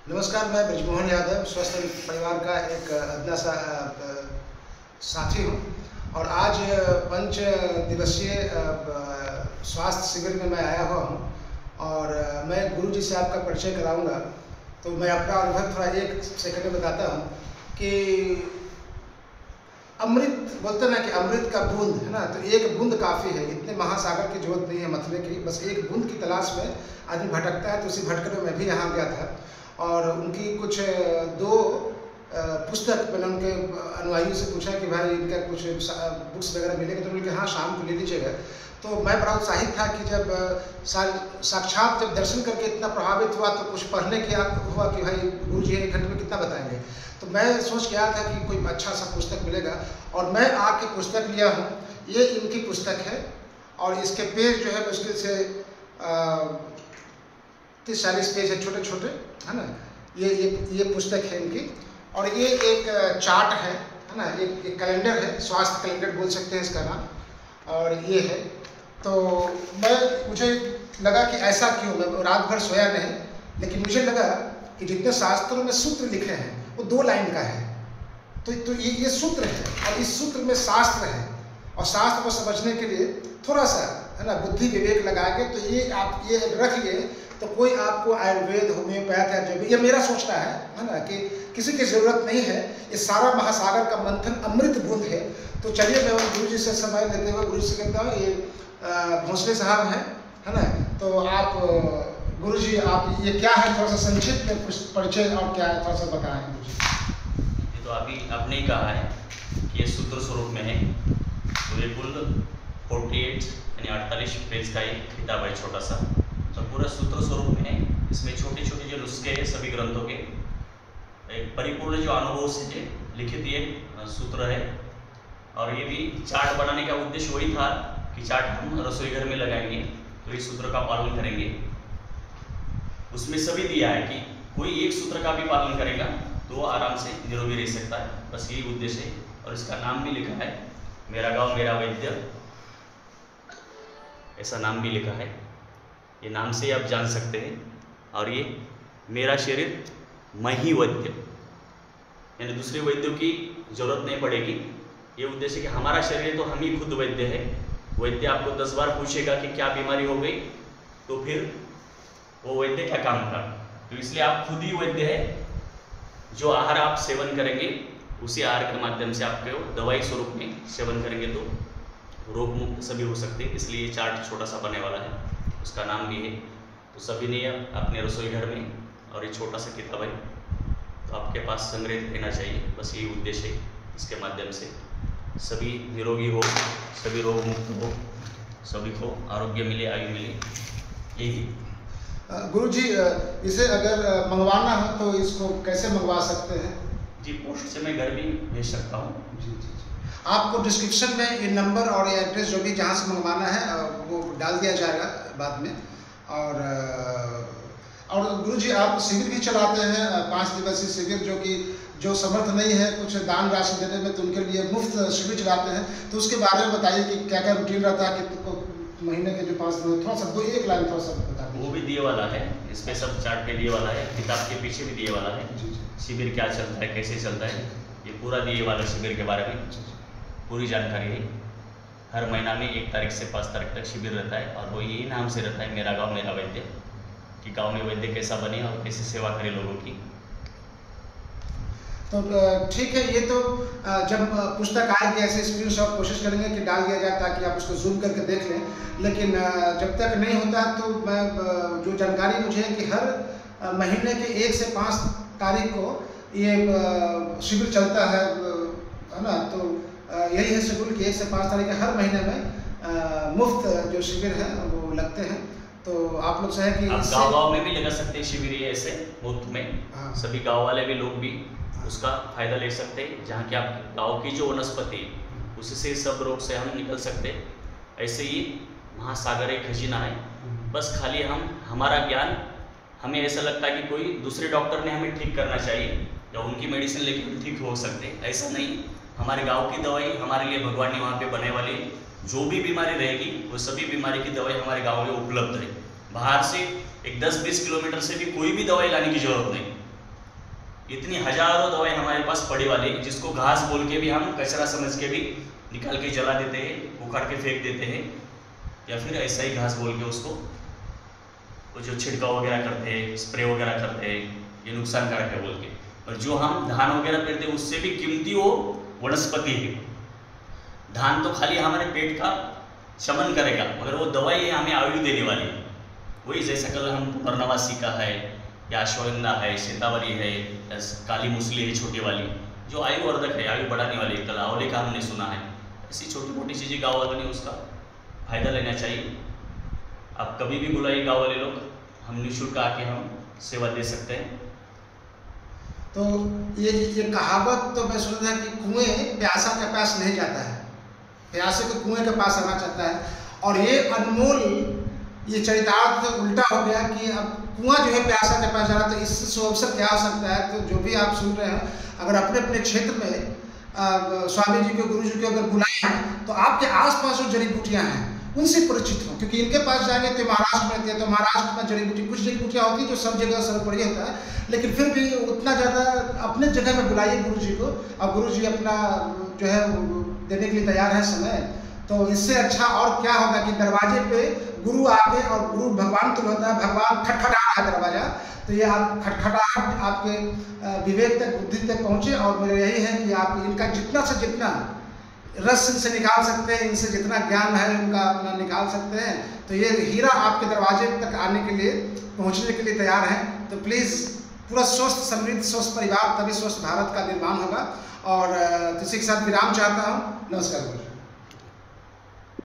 नमस्कार, मैं ब्रिजमोहन यादव स्वस्थ परिवार का एक अदना सा साथी हूँ और आज पंच दिवसीय स्वास्थ्य शिविर में मैं आया हुआ हूँ और मैं गुरुजी से आपका परिचय कराऊंगा। तो मैं अपना अनुभव थोड़ा एक सेकंड में बताता हूँ कि अमृत बोलते ना कि अमृत का बूंद है ना, तो एक बूंद काफ़ी है। इतने महासागर की जरूरत नहीं है मथने की, बस एक बूंद की तलाश में आदमी भटकता है। तो उसी भटकने में मैं भी यहाँ गया था और उनकी कुछ दो पुस्तक मैंने उनके अनुयायियों से पूछा कि भाई इनका कुछ बुक्स वगैरह मिलेगा, तो उन्होंने कहा हाँ शाम को ले लीजिएगा। तो मैं बड़ा उत्साहित था कि जब साक्षात जब दर्शन करके इतना प्रभावित हुआ तो कुछ पढ़ने की हुआ कि भाई गुरुजी 1 घंटे में कितना बताएंगे। तो मैं सोच के आया था कि कोई अच्छा सा पुस्तक मिलेगा और मैं आके पुस्तक लिया हूँ। ये इनकी पुस्तक है और इसके पेज जो है मुश्किल से 30-40 पेज है, छोटे छोटे, है ना। ये पुस्तक है इनकी और ये एक चार्ट है ना, एक कैलेंडर है, स्वास्थ्य कैलेंडर बोल सकते हैं इसका नाम। और ये है तो मुझे लगा कि ऐसा क्यों, मैं रात भर सोया नहीं, लेकिन मुझे लगा कि जितने शास्त्रों में सूत्र लिखे हैं वो 2 लाइन का है। तो ये सूत्र है और इस सूत्र में शास्त्र है और शास्त्र को समझने के लिए थोड़ा सा है ना बुद्धि विवेक लगाएंगे तो ये आप ये रखिए तो कोई आपको आयुर्वेद होम्योपैथ या जो भी, ये मेरा सोचना है ना, कि किसी की ज़रूरत नहीं है। ये सारा महासागर का मंथन अमृत बूंद है। तो चलिए मैं गुरु जी से समय लेते हुए गुरु जी से कहता हूँ, ये भोसले साहब हैं, है ना। तो आप गुरु जी आप ये क्या है, थोड़ा सा संक्षिप्त में परिचय और क्या है थोड़ा सा बताएं गुरु जी। ये तो अभी आपने ही कहा है कि ये सूत्र स्वरूप में है। तो ये कुल 48 यानी 48 पेज का एक किताब है छोटा सा, तो पूरा सूत्र स्वरूप में है। इसमें छोटे छोटे जो नुस्खे हैं सभी ग्रंथों के, एक परिपूर्ण जो अनुभव से लिखित ये सूत्र है। और ये भी चार्ट बनाने का उद्देश्य वही था कि चार्ट हम रसोई घर में लगाएंगे तो इस सूत्र का पालन करेंगे। उसमें सभी दिया है कि कोई एक सूत्र का भी पालन करेगा तो आराम से निरोगी रह सकता है, बस यही उद्देश्य है। और इसका नाम भी लिखा है, मेरा गांव मेरा वैद्य, ऐसा नाम भी लिखा है। ये नाम से आप जान सकते हैं। और ये मेरा शरीर मैं ही वैद्य, यानी दूसरे वैद्यों की जरूरत नहीं पड़ेगी। ये उद्देश्य कि हमारा शरीर तो हम ही खुद वैद्य है। वैद्य आपको 10 बार पूछेगा कि क्या बीमारी हो गई, तो फिर वो वैद्य क्या काम का। तो इसलिए आप खुद ही वैद्य है। जो आहार आप सेवन करेंगे उसी आहार के माध्यम से आपको दवाई स्वरूप में सेवन करेंगे तो रोग मुक्त सभी हो सकते हैं। इसलिए ये चार्ट छोटा सा बनने वाला है, उसका नाम भी है। तो सभी ने अपने रसोई घर में, और ये छोटा सा किताब है तो आपके पास संग्रहित रहना चाहिए, बस यही उद्देश्य है। इसके माध्यम से सभी निरोगी हो, सभी रोग मुक्त हो, सभी को आरोग्य मिले, आयु मिले, यही। गुरु जी इसे अगर मंगवाना हो तो इसको कैसे मंगवा सकते हैं? जी, पोस्ट से मैं घर भी भेज सकता हूँ। जी। आपको डिस्क्रिप्शन में ये नंबर और ये एड्रेस जो भी जहाँ से मंगवाना है वो डाल दिया जाएगा बाद में। और गुरु जी आप शिविर भी चलाते हैं, 5 दिवसीय शिविर, जो समर्थ नहीं है कुछ दान राशि देने में, तो उनके लिए मुफ्त शिविर चलाते हैं। तो उसके बारे में बताइए कि क्या क्या रूटीन रहता है, कि महीने के जो 5 दिन, थोड़ा सा 1 लाइन थोड़ा सा बता दीजिए। वो भी दिए वाला है, इसमें सब चार्ट पे दिए वाला है, किताब के पीछे भी दिए वाला है। जी। शिविर क्या चलता है, कैसे चलता है, ये पूरा दिए वाला शिविर के बारे में पूरी जानकारी है। हर महीना में 1 तारीख से 5 तारीख तक शिविर रहता है और वो यही नाम से रहता है, मेरा गांव मेरा वैद्य, कि गांव में वैद्य कैसा बने और कैसे सेवा करे लोगों की। तो ठीक है, ये तो जब पुस्तक आएगी ऐसे स्क्रीनशॉट कोशिश करेंगे कि डाल दिया जाए ताकि आप उसको जूम करके देख लें। लेकिन जब तक नहीं होता तो मैं जो जानकारी मुझे है कि हर महीने के 1 से 5 तारीख को ये शिविर चलता है ना। तो यही है शेड्यूल कि 1 से 5 तारीख हर महीने में मुफ्त जो शिविर है वो लगते हैं। तो आप लोग चाहे कि गाँव में भी लगा सकते हैं शिविर, ये ऐसे मुफ्त में। हाँ। सभी गाँव वाले भी लोग भी उसका फायदा ले सकते हैं, जहाँ की आप गाँव की जो वनस्पति उससे सब रोग से हम निकल सकते हैं। ऐसे ही महासागर एक खजीना है, बस खाली हमारा ज्ञान, हमें ऐसा लगता है कि कोई दूसरे डॉक्टर ने हमें ठीक करना चाहिए या उनकी मेडिसिन लेके हम ठीक हो सकते हैं, ऐसा नहीं। हमारे गांव की दवाई हमारे लिए भगवान ने वहाँ पे बनाने वाली, जो भी बीमारी रहेगी वो सभी बीमारी की दवाई हमारे गांव में उपलब्ध है। बाहर से एक 10-20 किलोमीटर से भी कोई भी दवाई लाने की जरूरत नहीं। इतनी हजारों दवाएं हमारे पास पड़ी वाली, जिसको घास बोल के भी हम कचरा समझ के भी निकाल के जला देते हैं, उखाड़ के फेंक देते हैं, या फिर ऐसा ही घास बोल के उसको वो जो छिड़काव वगैरह करते हैं, स्प्रे वगैरह करते हैं, ये नुकसानकारक है बोल के। और जो हम धान वगैरह पेरते हैं उससे भी कीमती वो वनस्पति है। धान तो खाली हमारे पेट का शमन करेगा, मगर वो दवाई है हमें आयु देने वाली है। वही जैसा कल हम पुनर्नवासी का है, या अश्वगंधा है, शतावरी है, या काली मूसली है छोटी वाली, जो आयुवर्धक है, आयु बढ़ाने वाली। कल आंवले का हमने सुना है। ऐसी छोटी मोटी चीज़ें गाँव वालों ने उसका फायदा लेना चाहिए। आप कभी भी बुलाइए गाँव वाले लोग, हम निःशुल्क आके हम सेवा दे सकते हैं। तो ये कहावत तो मैं सुना था कि कुएं प्यासा के पास नहीं जाता है, प्यासे को कुएं के पास आना चाहता है। और ये अनमोल ये चरितार्थ उल्टा हो गया कि अब कुआं जो है प्यासा के पास जा रहा, तो इससे सुअवसर क्या हो सकता है। तो जो भी आप सुन रहे हैं, अगर अपने अपने क्षेत्र में स्वामी जी को, गुरु जी को अगर बुलाए हैं, तो आपके आसपास जो जड़ी बूटियां हैं उनसे परिचित हो, क्योंकि इनके पास जाएंगे तो महाराष्ट्र में रहते हैं, तो महाराष्ट्र में जड़ी बूटी, कुछ जड़ी बूटियाँ होती है जो सब जगह सर्वोपरि होता है, लेकिन फिर भी उतना ज़्यादा अपने जगह में बुलाइए गुरु जी को, और गुरु जी अपना जो है देने के लिए तैयार है समय। तो इससे अच्छा और क्या होगा कि दरवाजे पे गुरु आके, और गुरु भगवान तो होता है, भगवान खटखटा रहा है दरवाजा, तो ये आप खटखटाहट आपके विवेक तक, बुद्धि तक पहुँचे। और मेरा यही है कि आप इनका जितना से जितना रस से निकाल सकते हैं, इनसे जितना ज्ञान है उनका अपना निकाल सकते हैं, तो ये हीरा आपके दरवाजे तक आने के लिए, पहुंचने के लिए तैयार है। तो प्लीज़ पूरा स्वस्थ, समृद्ध, स्वस्थ परिवार, तभी स्वस्थ भारत का निर्माण होगा। और इसी के साथ विराम चाहता हूँ। नमस्कार।